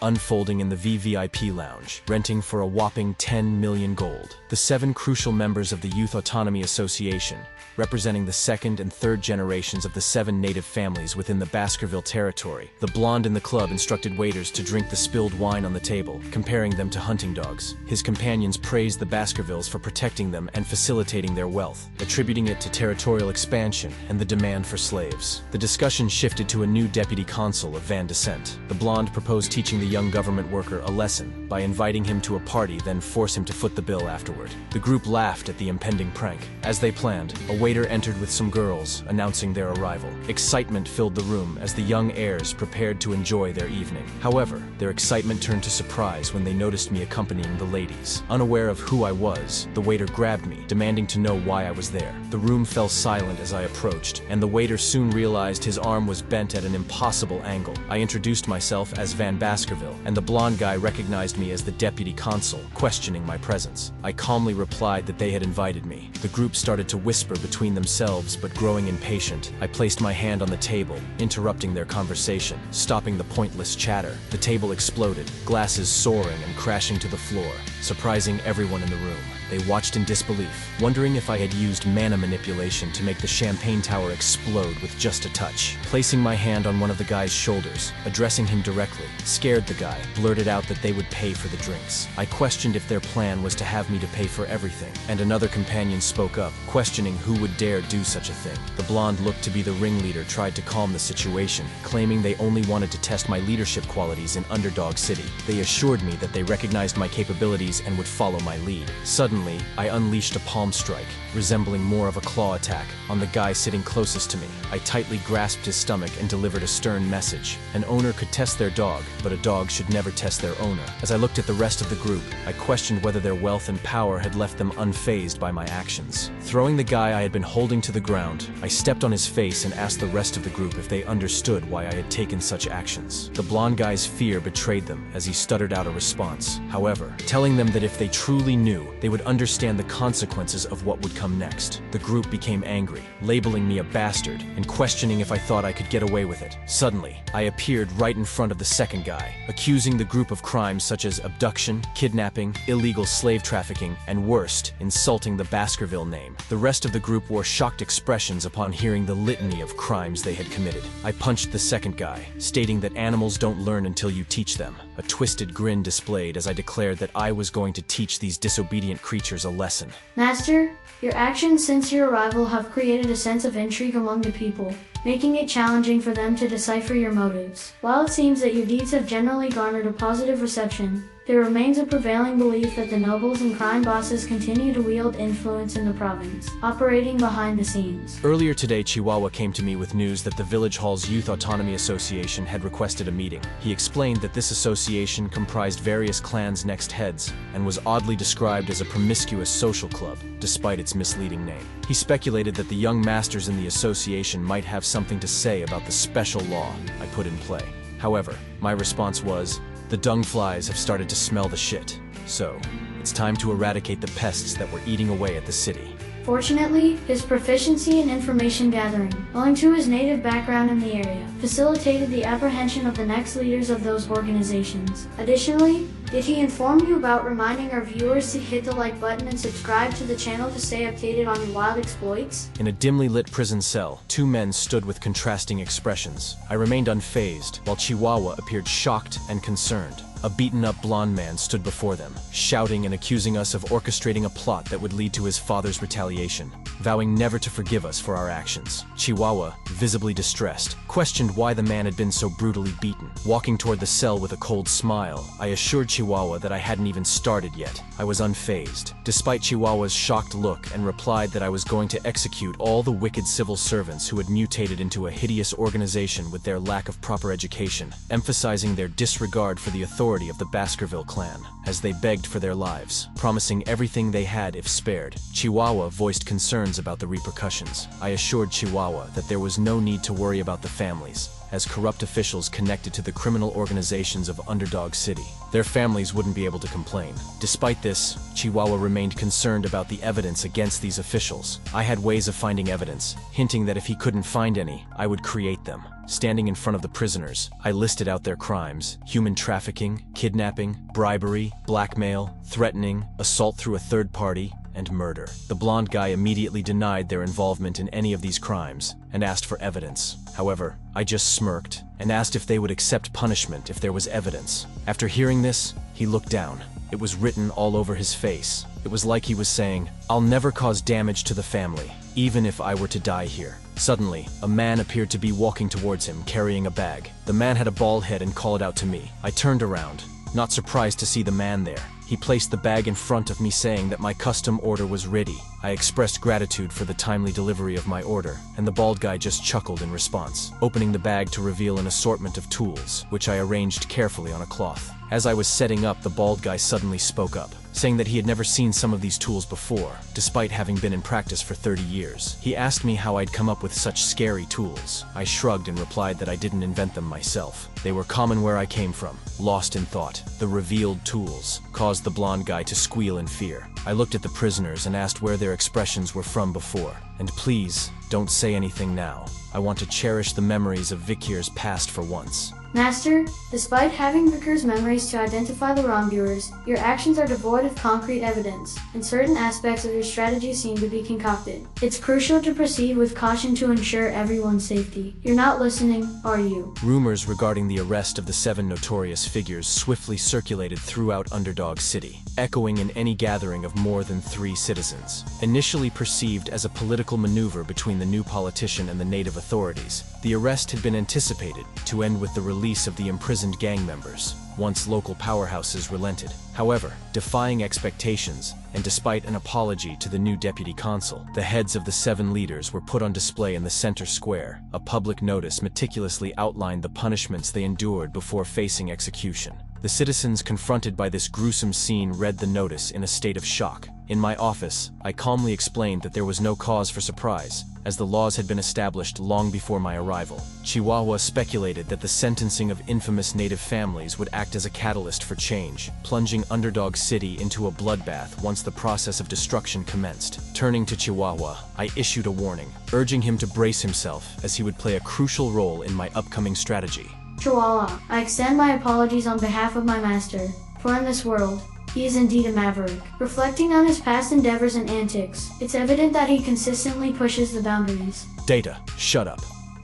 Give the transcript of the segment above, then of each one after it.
unfolding in the VVIP lounge, renting for a whopping 10 million gold. The 7 crucial members of the Youth Autonomy Association, representing the second and third generations of the 7 native families within the Baskerville territory. The blonde in the club instructed waiters to drink the spilled wine on the table, comparing them to hunting dogs. His companions praised the Baskervilles for protecting them and facilitating their wealth, attributing it to territorial expansion and the demand for slaves. The discussion shifted to a new deputy consul of Van Descent. The blonde proposed teaching the young government worker a lesson by inviting him to a party, then force him to foot the bill afterward. The group laughed at the impending prank. As they planned, a waiter entered with some girls, announcing their arrival. Excitement filled the room as the young heirs prepared to enjoy their evening. However, their excitement turned to surprise when they noticed me accompanying the ladies. Unaware of who I was, the waiter grabbed me, demanding to know why I was there. The room fell silent as I approached, and the waiter soon realized his arm was bent at an impossible angle. I introduced myself as Van Baskerville, and the blonde guy recognized me as the deputy consul, questioning my presence. I calmly replied that they had invited me. The group started to whisper between themselves, but growing impatient, I placed my hand on the table, interrupting their conversation, stopping the pointless chatter. The table exploded, glasses soaring and crashing to the floor, surprising everyone in the room. They watched in disbelief, wondering if I had used mana manipulation to make the champagne tower explode with just a touch. Placing my hand on one of the guy's shoulders, addressing him directly, scared the guy, blurted out that they would pay for the drinks. I questioned if their plan was to have me to pay for everything, and another companion spoke up, questioning who would dare do such a thing. The blonde looked to be the ringleader tried to calm the situation, claiming they only wanted to test my leadership qualities in Underdog City. They assured me that they recognized my capabilities and would follow my lead. Suddenly, I unleashed a palm strike, resembling more of a claw attack, on the guy sitting closest to me. I tightly grasped his stomach and delivered a stern message. An owner could test their dog, but a dog should never test their owner. As I looked at the rest of the group, I questioned whether their wealth and power had left them unfazed by my actions. Throwing the guy I had been holding to the ground, I stepped on his face and asked the rest of the group if they understood why I had taken such actions. The blonde guy's fear betrayed them as he stuttered out a response. However, telling them that if they truly knew, they would understand the consequences of what would come next. The group became angry, labeling me a bastard and questioning if I thought I could get away with it. Suddenly, I appeared right in front of the second guy, accusing the group of crimes such as abduction, kidnapping, illegal slave trafficking, and worst, insulting the Baskerville name. The rest of the group wore shocked expressions upon hearing the litany of crimes they had committed. I punched the second guy, stating that animals don't learn until you teach them. A twisted grin displayed as I declared that I was going to teach these disobedient creatures a lesson. Master, your actions since your arrival have created a sense of intrigue among the people, making it challenging for them to decipher your motives. While it seems that your deeds have generally garnered a positive reception, there remains a prevailing belief that the nobles and crime bosses continue to wield influence in the province, operating behind the scenes. Earlier today, Chihuahua came to me with news that the Village Hall's Youth Autonomy Association had requested a meeting. He explained that this association comprised various clans' next heads and was oddly described as a promiscuous social club, despite its misleading name. He speculated that the young masters in the association might have something to say about the special law I put in play. However, my response was, the dung flies have started to smell the shit, so it's time to eradicate the pests that were eating away at the city. Fortunately, his proficiency in information gathering, owing to his native background in the area, facilitated the apprehension of the next leaders of those organizations. Additionally, did he inform you about reminding our viewers to hit the like button and subscribe to the channel to stay updated on your wild exploits? In a dimly lit prison cell, 2 men stood with contrasting expressions. I remained unfazed, while Chihuahua appeared shocked and concerned. A beaten-up blonde man stood before them, shouting and accusing us of orchestrating a plot that would lead to his father's retaliation, vowing never to forgive us for our actions. Chihuahua, visibly distressed, questioned why the man had been so brutally beaten. Walking toward the cell with a cold smile, I assured Chihuahua that I hadn't even started yet. I was unfazed, despite Chihuahua's shocked look, and replied that I was going to execute all the wicked civil servants who had mutated into a hideous organization with their lack of proper education, emphasizing their disregard for the authority of the Baskerville clan, as they begged for their lives, promising everything they had if spared. Chihuahua voiced concern concerns about the repercussions. I assured Chihuahua that there was no need to worry about the families, as corrupt officials connected to the criminal organizations of Underdog City. Their families wouldn't be able to complain. Despite this, Chihuahua remained concerned about the evidence against these officials. I had ways of finding evidence, hinting that if he couldn't find any, I would create them. Standing in front of the prisoners, I listed out their crimes: human trafficking, kidnapping, bribery, blackmail, threatening, assault through a third party, and murder. The blonde guy immediately denied their involvement in any of these crimes and asked for evidence. However, I just smirked and asked if they would accept punishment if there was evidence. After hearing this, he looked down. It was written all over his face. It was like he was saying, "I'll never cause damage to the family, even if I were to die here." Suddenly, a man appeared to be walking towards him carrying a bag. The man had a bald head and called out to me. I turned around, not surprised to see the man there. He placed the bag in front of me, saying that my custom order was ready. I expressed gratitude for the timely delivery of my order, and the bald guy just chuckled in response, opening the bag to reveal an assortment of tools, which I arranged carefully on a cloth. As I was setting up, the bald guy suddenly spoke up, saying that he had never seen some of these tools before, despite having been in practice for 30 years. He asked me how I'd come up with such scary tools. I shrugged and replied that I didn't invent them myself. They were common where I came from. Lost in thought, the revealed tools caused the blonde guy to squeal in fear. I looked at the prisoners and asked where their expressions were from before. And please, don't say anything now. I want to cherish the memories of Vikir's past for once. Master, despite having Vikir's memories to identify the wrongdoers, your actions are devoid of concrete evidence, and certain aspects of your strategy seem to be concocted. It's crucial to proceed with caution to ensure everyone's safety. You're not listening, are you? Rumors regarding the arrest of the 7 notorious figures swiftly circulated throughout Underdog City, echoing in any gathering of more than 3 citizens. Initially perceived as a political maneuver between the new politician and the native authorities, the arrest had been anticipated to end with the release of the imprisoned gang members, once local powerhouses relented. However, defying expectations, and despite an apology to the new deputy consul, the heads of the 7 leaders were put on display in the center square. A public notice meticulously outlined the punishments they endured before facing execution. The citizens confronted by this gruesome scene read the notice in a state of shock. In my office, I calmly explained that there was no cause for surprise, as the laws had been established long before my arrival. Chihuahua speculated that the sentencing of infamous native families would act as a catalyst for change, plunging Underdog City into a bloodbath once the process of destruction commenced. Turning to Chihuahua, I issued a warning, urging him to brace himself, as he would play a crucial role in my upcoming strategy. Chihuahua, I extend my apologies on behalf of my master, for in this world, he is indeed a maverick. Reflecting on his past endeavors and antics, it's evident that he consistently pushes the boundaries. Data, shut up.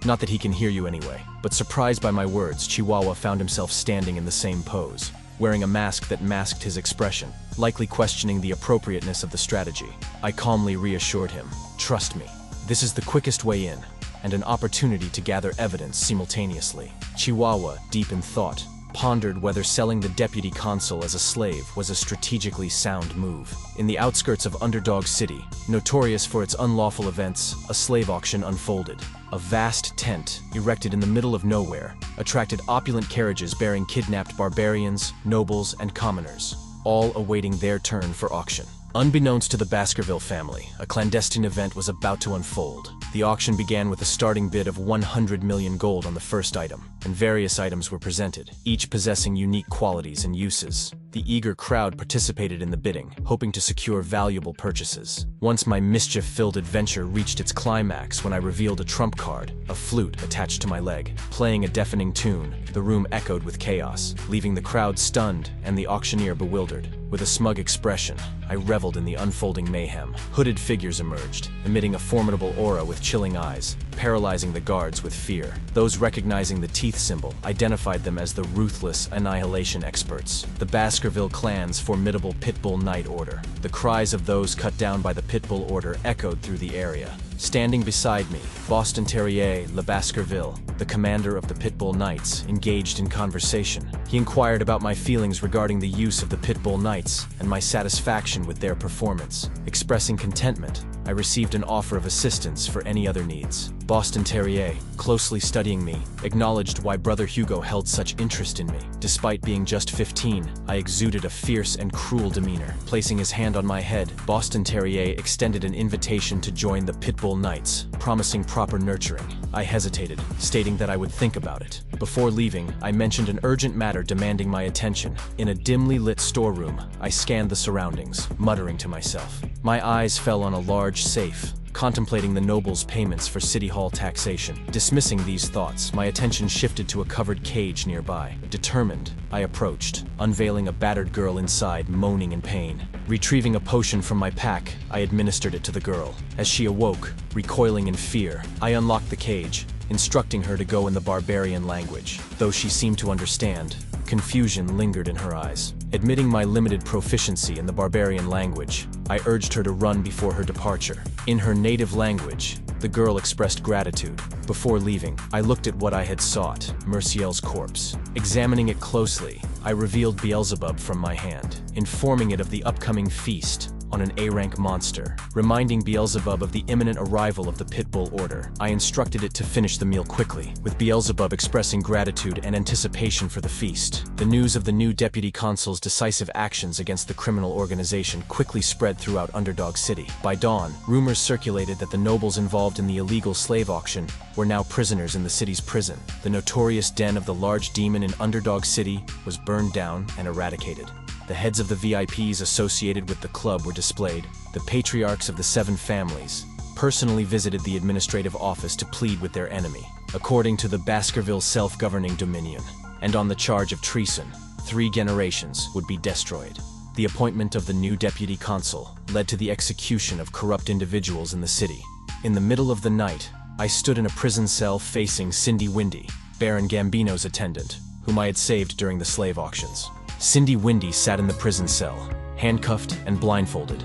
Not that he can hear you anyway, but surprised by my words, Chihuahua found himself standing in the same pose, wearing a mask that masked his expression, likely questioning the appropriateness of the strategy. I calmly reassured him, "Trust me, this is the quickest way in, and an opportunity to gather evidence simultaneously." Chihuahua, deep in thought, pondered whether selling the deputy consul as a slave was a strategically sound move. In the outskirts of Underdog City, notorious for its unlawful events, a slave auction unfolded. A vast tent, erected in the middle of nowhere, attracted opulent carriages bearing kidnapped barbarians, nobles, and commoners, all awaiting their turn for auction. Unbeknownst to the Baskerville family, a clandestine event was about to unfold. The auction began with a starting bid of 100 million gold on the first item, and various items were presented, each possessing unique qualities and uses. The eager crowd participated in the bidding, hoping to secure valuable purchases. Once my mischief-filled adventure reached its climax when I revealed a trump card, a flute attached to my leg. Playing a deafening tune, the room echoed with chaos, leaving the crowd stunned and the auctioneer bewildered. With a smug expression, I reveled in the unfolding mayhem. Hooded figures emerged, emitting a formidable aura with chilling eyes, paralyzing the guards with fear. Those recognizing the teeth symbol identified them as the ruthless annihilation experts, the Baskerville clan's formidable Pitbull Knight Order. The cries of those cut down by the Pitbull Order echoed through the area. Standing beside me, Boston Terrier Le Baskerville, the commander of the Pitbull Knights, engaged in conversation. He inquired about my feelings regarding the use of the Pitbull Knights and my satisfaction with their performance. Expressing contentment, I received an offer of assistance for any other needs. Boston Terrier, closely studying me, acknowledged why brother Hugo held such interest in me. Despite being just 15, I exuded a fierce and cruel demeanor. Placing his hand on my head, Boston Terrier extended an invitation to join the Pitbull Knights, promising proper nurturing. I hesitated, stating that I would think about it. Before leaving, I mentioned an urgent matter demanding my attention. In a dimly lit storeroom, I scanned the surroundings, muttering to myself. My eyes fell on a large safe, contemplating the nobles' payments for City Hall taxation. Dismissing these thoughts, my attention shifted to a covered cage nearby. Determined, I approached, unveiling a battered girl inside, moaning in pain. Retrieving a potion from my pack, I administered it to the girl. As she awoke, recoiling in fear, I unlocked the cage, instructing her to go in the barbarian language. Though she seemed to understand, confusion lingered in her eyes. Admitting my limited proficiency in the barbarian language, I urged her to run before her departure. In her native language, the girl expressed gratitude. Before leaving, I looked at what I had sought, Merciel's corpse. Examining it closely, I revealed Beelzebub from my hand, informing it of the upcoming feast on an A-rank monster. Reminding Beelzebub of the imminent arrival of the Pitbull Order, I instructed it to finish the meal quickly, with Beelzebub expressing gratitude and anticipation for the feast. The news of the new deputy consul's decisive actions against the criminal organization quickly spread throughout Underdog City. By dawn, rumors circulated that the nobles involved in the illegal slave auction were now prisoners in the city's prison. The notorious den of the large demon in Underdog City was burned down and eradicated. The heads of the VIPs associated with the club were displayed. The patriarchs of the 7 families personally visited the administrative office to plead with their enemy, according to the Baskerville self-governing dominion. And on the charge of treason, 3 generations would be destroyed. The appointment of the new deputy consul led to the execution of corrupt individuals in the city. In the middle of the night, I stood in a prison cell facing Cindy Windy, Baron Gambino's attendant, whom I had saved during the slave auctions. Cindy Windy sat in the prison cell, handcuffed and blindfolded.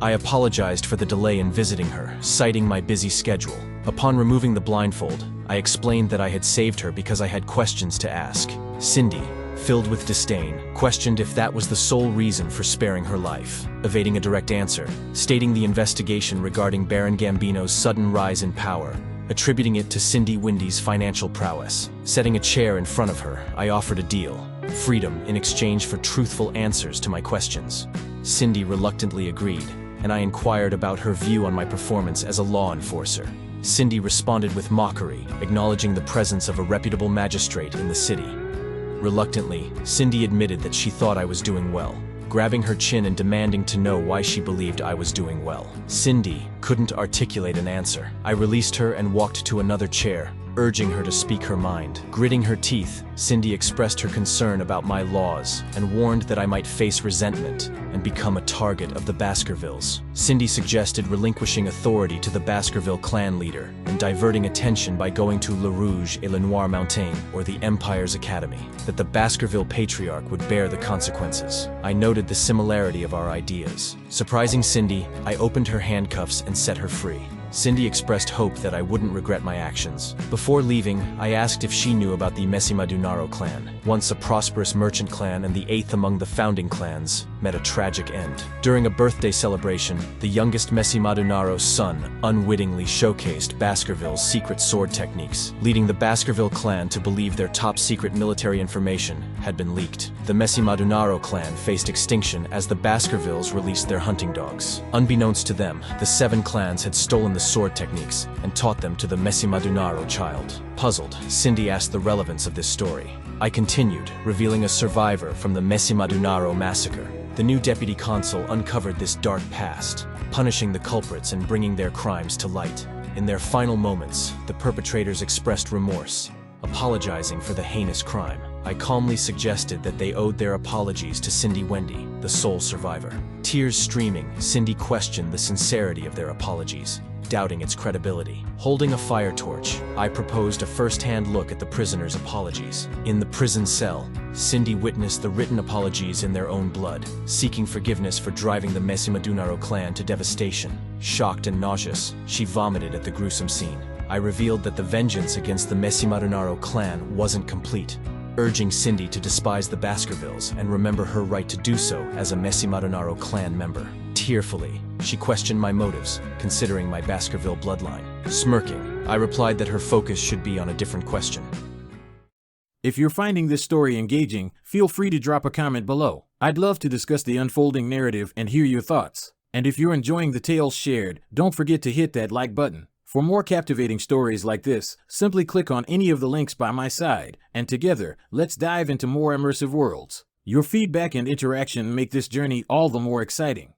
I apologized for the delay in visiting her, citing my busy schedule. Upon removing the blindfold, I explained that I had saved her because I had questions to ask. Cindy, filled with disdain, questioned if that was the sole reason for sparing her life, evading a direct answer, stating the investigation regarding Baron Gambino's sudden rise in power, attributing it to Cindy Windy's financial prowess. Setting a chair in front of her, I offered a deal: freedom in exchange for truthful answers to my questions. Cindy reluctantly agreed, and I inquired about her view on my performance as a law enforcer. Cindy responded with mockery, acknowledging the presence of a reputable magistrate in the city. Reluctantly, Cindy admitted that she thought I was doing well, grabbing her chin and demanding to know why she believed I was doing well. Cindy couldn't articulate an answer. I released her and walked to another chair, urging her to speak her mind. Gritting her teeth, Cindy expressed her concern about my laws and warned that I might face resentment and become a target of the Baskervilles. Cindy suggested relinquishing authority to the Baskerville clan leader and diverting attention by going to Le Rouge et le Noir Mountain, or the Empire's Academy, that the Baskerville patriarch would bear the consequences. I noted the similarity of our ideas. Surprising Cindy, I opened her handcuffs and set her free. Cindy expressed hope that I wouldn't regret my actions. Before leaving, I asked if she knew about the Messi Madunaro clan. Once a prosperous merchant clan and the 8th among the founding clans, met a tragic end. During a birthday celebration, the youngest Messi Madunaro's son unwittingly showcased Baskerville's secret sword techniques, leading the Baskerville clan to believe their top-secret military information had been leaked. The Messi Madunaro clan faced extinction as the Baskervilles released their hunting dogs. Unbeknownst to them, the 7 clans had stolen the sword techniques and taught them to the Messi Madunaro child. Puzzled, Cindy asked the relevance of this story. I continued, revealing a survivor from the Messi Madunaro massacre. The new deputy consul uncovered this dark past, punishing the culprits and bringing their crimes to light. In their final moments, the perpetrators expressed remorse, apologizing for the heinous crime. I calmly suggested that they owed their apologies to Cindy Wendy, the sole survivor. Tears streaming, Cindy questioned the sincerity of their apologies, doubting its credibility. Holding a fire torch, I proposed a first-hand look at the prisoners' apologies. In the prison cell, Cindy witnessed the written apologies in their own blood, seeking forgiveness for driving the Messi Madunaro clan to devastation. Shocked and nauseous, she vomited at the gruesome scene. I revealed that the vengeance against the Messi Madunaro clan wasn't complete, urging Cindy to despise the Baskervilles and remember her right to do so as a Messi Madunaro clan member. tearfully. She questioned my motives, considering my Baskerville bloodline. Smirking, I replied that her focus should be on a different question. If you're finding this story engaging, feel free to drop a comment below. I'd love to discuss the unfolding narrative and hear your thoughts. And if you're enjoying the tales shared, don't forget to hit that like button. For more captivating stories like this, simply click on any of the links by my side, and together, let's dive into more immersive worlds. Your feedback and interaction make this journey all the more exciting.